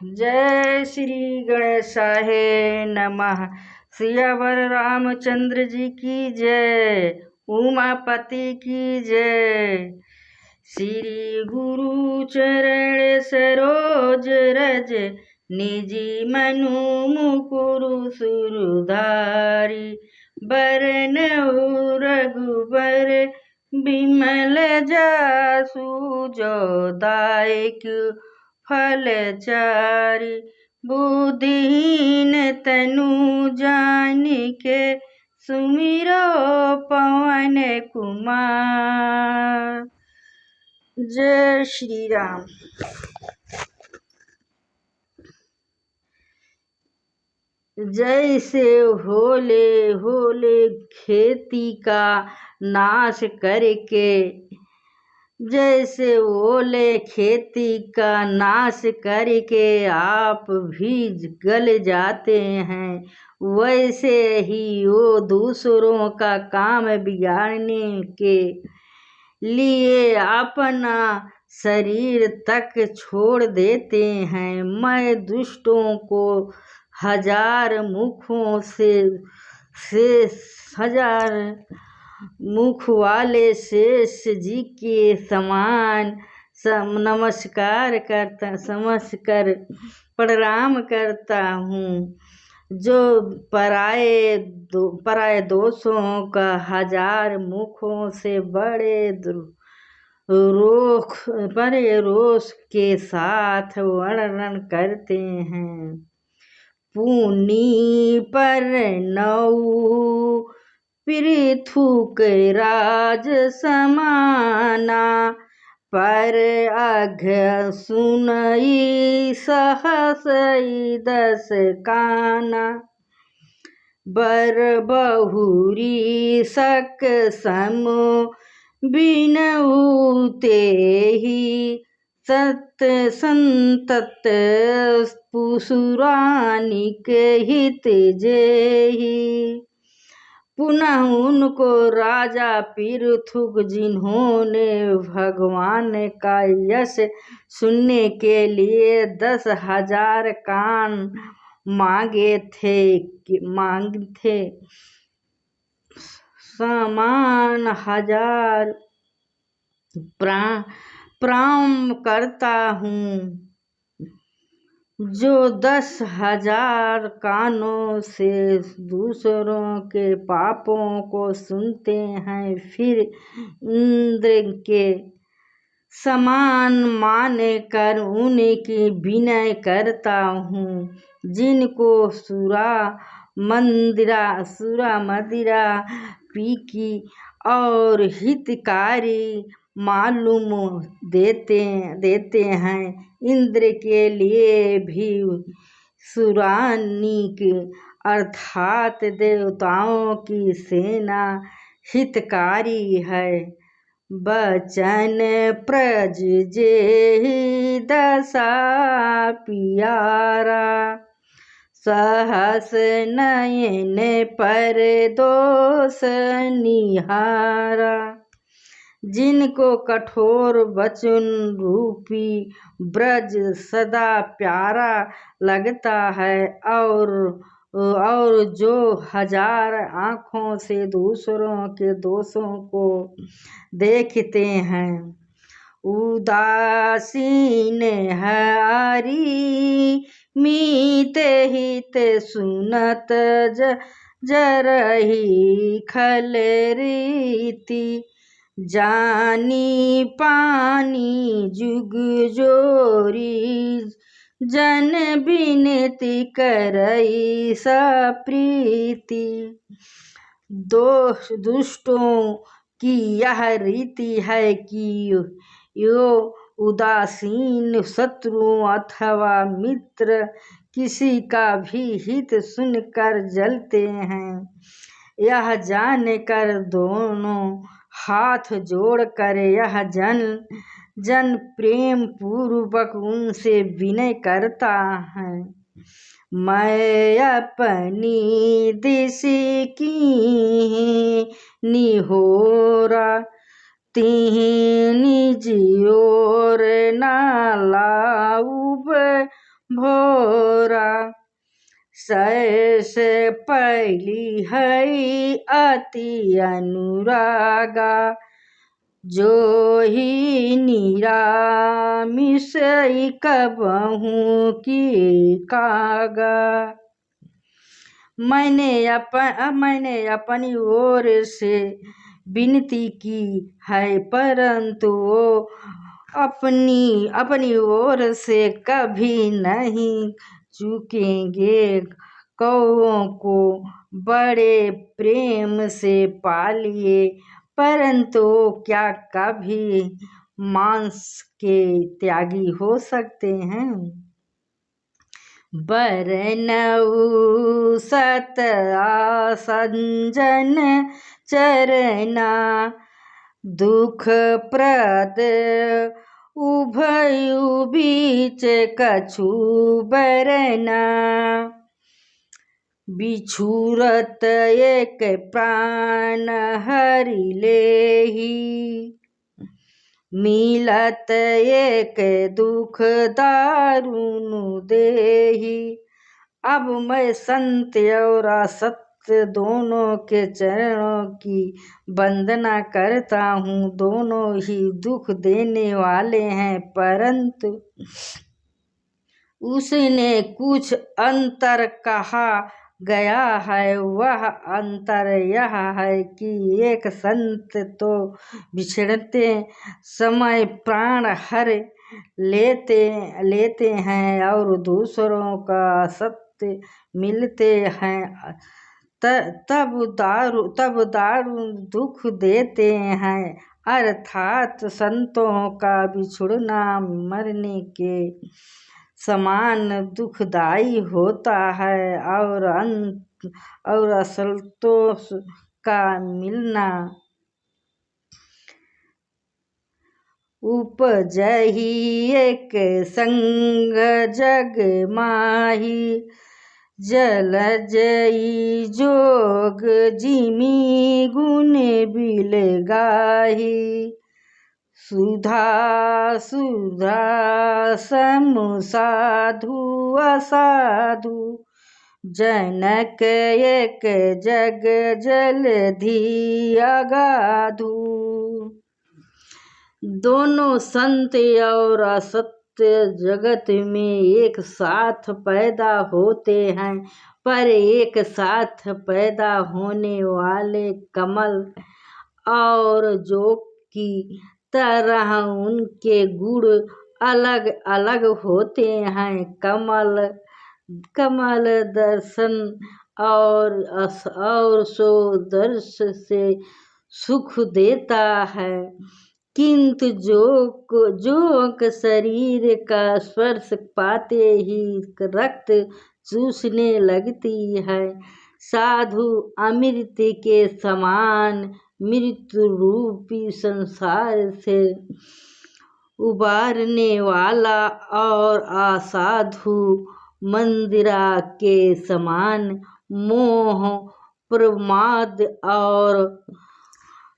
जय श्री गणेशाय नमः। सियावर रामचंद्र जी की जय, उमापति की जय। श्री गुरु चरण सरोज रज, निजी मनु मुकुरु सुरधारी। बरनउँ रघुबर बिमल जासु, जो दायक फलचारी। बुद्धिहीन तनु जानिके, सुमिरो पवन कुमार। जय श्री राम। जैसे होले होले खेती का नाश करके, जैसे ओले खेती का नाश करके आप भी गल जाते हैं, वैसे ही वो दूसरों का काम बिगाड़ने के लिए अपना शरीर तक छोड़ देते हैं। मैं दुष्टों को हजार मुखों से हजार मुख वाले शेष जी के समान नमस्कार समझकर प्रणाम करता हूँ। जो पराये दोषों का हजार मुखों से बड़े रोष के साथ वर्णन करते हैं। पुनि पर नौ पृथुक राज समाना, पर अघ सुनई सहसई दस काना। बर बहुरी सक सम बिनऊ तेहि, सत संतत पुसुरानिक हित जेहि। पुनः उनको राजा पृथुक, जिन्होंने भगवान का यश सुनने के लिए 10,000 कान मांगे थे, समान 1000 प्रणाम करता हूँ। जो 10,000 कानों से दूसरों के पापों को सुनते हैं, फिर इंद्र के समान मानकर उनकी विनय करता हूँ। जिनको सुरा मदिरा पी की और हितकारी मालूम देते हैं, इंद्र के लिए भी सुरानिक अर्थात देवताओं की सेना हितकारी है। बचन प्रज जेहि दशा पियारा, सहस नयन पर दोष निहारा। जिनको कठोर वचन रूपी ब्रज सदा प्यारा लगता है, और जो 1000 आँखों से दूसरों के दोषों को देखते हैं। उदासीन हरि मीत हित सुनत, जरहि खल रीति। जानी पानी जुग जोरी, जन बिनती करई सप्रीति। दुष्टों की यह रीति है कि यो उदासीन शत्रु अथवा मित्र किसी का भी हित सुनकर जलते हैं। यह जानकर दोनों हाथ जोड़कर यह जन प्रेम पूर्वक उनसे विनय करता है। मैं अपनी दिशि की निहोरा, तिहि निज ओर न लाऊब भोरा। से पैली हई अति अनुरागा, जो ही निरामिषई कबहू की कागा। मैंने अपनी ओर से विनती की है, परंतु वो अपनी ओर से कभी नहीं चूकेंगे। कौओं को बड़े प्रेम से पालिए, परंतु क्या कभी मांस के त्यागी हो सकते हैं। बरनऊ सत आसंजन चरना, दुख प्रद उभयु बीच कछु बरना। बिछुरत एक प्राण हरि लेहि, मिलत एक दुख दारुण देहि। अब मैं संत और असत्य दोनों के चरणों की वंदना करता हूँ। दोनों ही दुख देने वाले हैं, परंतु उसने कुछ अंतर कहा गया है। वह अंतर यह है कि एक संत तो बिछड़ते समय प्राण हर लेते हैं और दूसरों का सत्य मिलते हैं तब दारू दुख देते हैं। अर्थात संतों का बिछुड़ना मरने के समान दुखदायी होता है और असंतों का मिलना उपजहि एक संग जग माही। जलजई जोग जिमी गुण बिल गाही, सुधा सम साधु असाधु। जनक एक जग जलधि अगाधु। दोनों संत और असत्य जगत में एक साथ पैदा होते हैं, पर एक साथ पैदा होने वाले कमल और जोग की तरह उनके गुण अलग अलग होते हैं। कमल दर्शन और सो दर्श से सुख देता है, किंतु जोग शरीर का स्पर्श पाते ही रक्त चूसने लगती है। साधु अमृत के समान मृत्यु रूपी संसार से उबारने वाला और असाधु मंदिरा के समान मोह प्रमाद और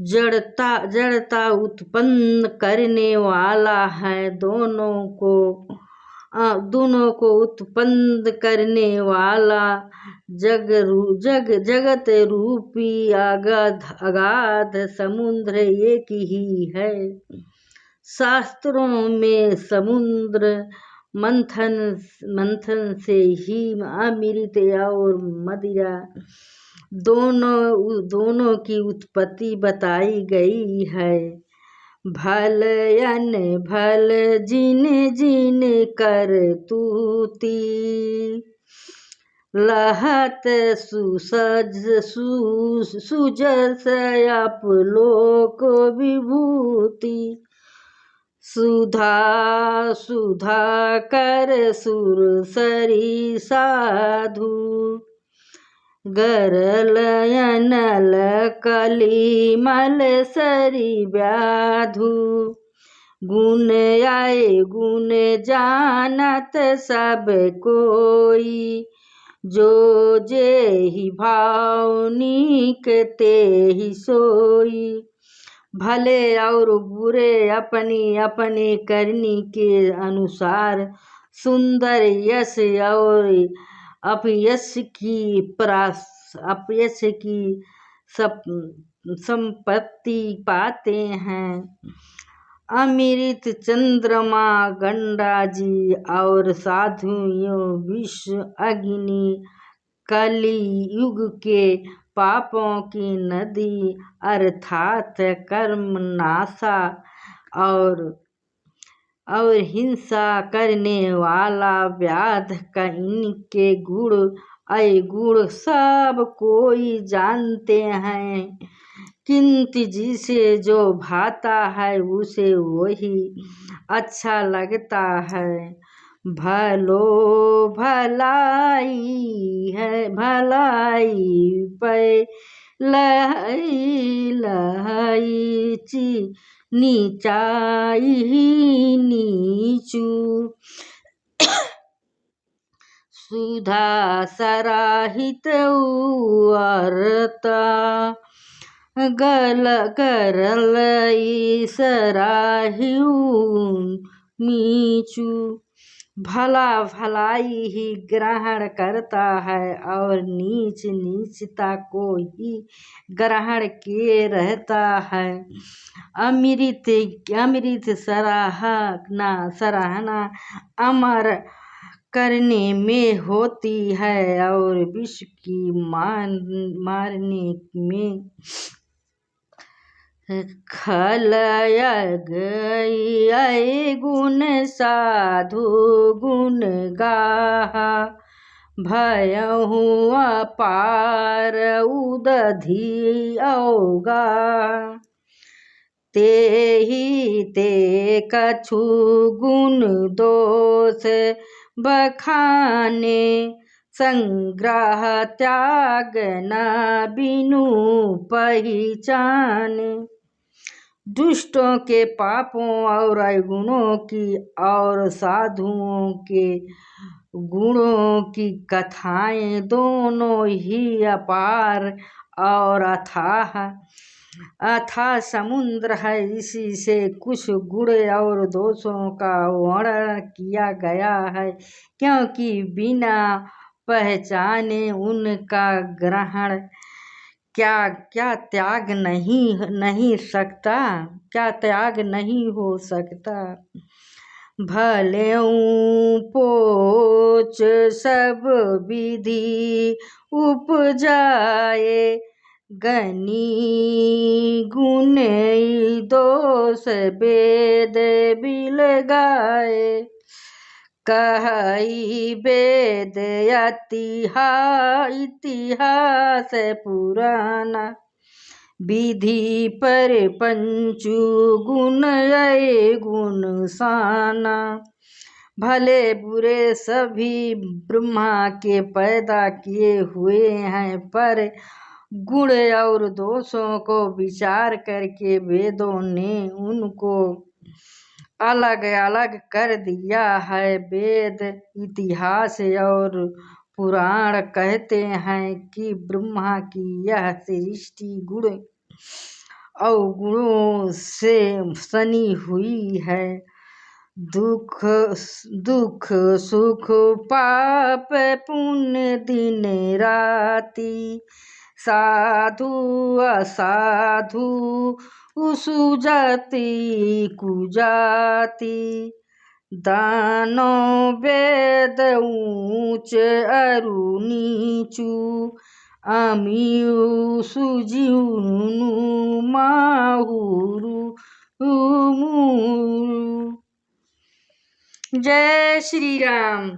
जड़ता उत्पन्न करने वाला है। दोनों को उत्पन्न करने वाला जगत रूपी अगाध समुद्र एक ही है। शास्त्रों में समुद्र मंथन से ही अमृत और मदिरा दोनों की उत्पत्ति बताई गई है। भल अनभल जिन कर तूती, लहत सुजस अपलोक विभूति। सुधा कर सुरसरी साधु, गरल अनल कलिमल सरी व्याधु। गुण आए गुण जानत सब कोई, जो जेहि भावनिक तेहि सोई। भले और बुरे अपनी अपनी करनी के अनुसार सुंदर यश और अपयश की संपत्ति पाते हैं। अमृत चंद्रमा गंगा जी और साधुओं विश्व अग्नि कलियुग के पापों की नदी अर्थात कर्म नाशा और हिंसा करने वाला व्याध का इनके गुण अवगुण सब कोई जानते हैं, किंतु जिसे जो भाता है उसे वही अच्छा लगता है। भलाई पे लहई नीचाई नीचू सुधा सराहित अर्ता गरल सराहियू मीचू। भला भलाई ही ग्रहण करता है और नीच नीचता को ही ग्रहण किए रहता है। अमृत सराहना अमर करने में होती है और विष की मारने में। खलय गुण साधु गुण गाहा भयहु अपार उदधि औगा। ते कछु गुण दोष बखाने संग्रह त्याग न बिनु पहचाने। दुष्टों के पापों और अवगुणों की और साधुओं के गुणों की कथाएं दोनों ही अपार और अथाह समुद्र है। इसी से कुछ गुण और दोषों का वर्णन किया गया है, क्योंकि बिना पहचाने उनका ग्रहण क्या त्याग नहीं हो सकता। भलेऊ पोच सब विधि उपजाए गनी गुण दोष वेद बिल गाए। कहई वेद इतिहास पुराना विधि पर पंचु गुण गुण साना। भले बुरे सभी ब्रह्मा के पैदा किए हुए हैं, पर गुण और दोषों को विचार करके वेदों ने उनको अलग अलग कर दिया है। वेद इतिहास और पुराण कहते हैं कि ब्रह्मा की यह सृष्टि गुण अवगुणों से सनी हुई है। दुख सुख पाप पुण्य दिन राति साधु असाधु सुजाति कुजाति। दानो वेद ऊंच अरु नीचू अमियु सुजीवनु माहुरु मूरु। जय श्री राम।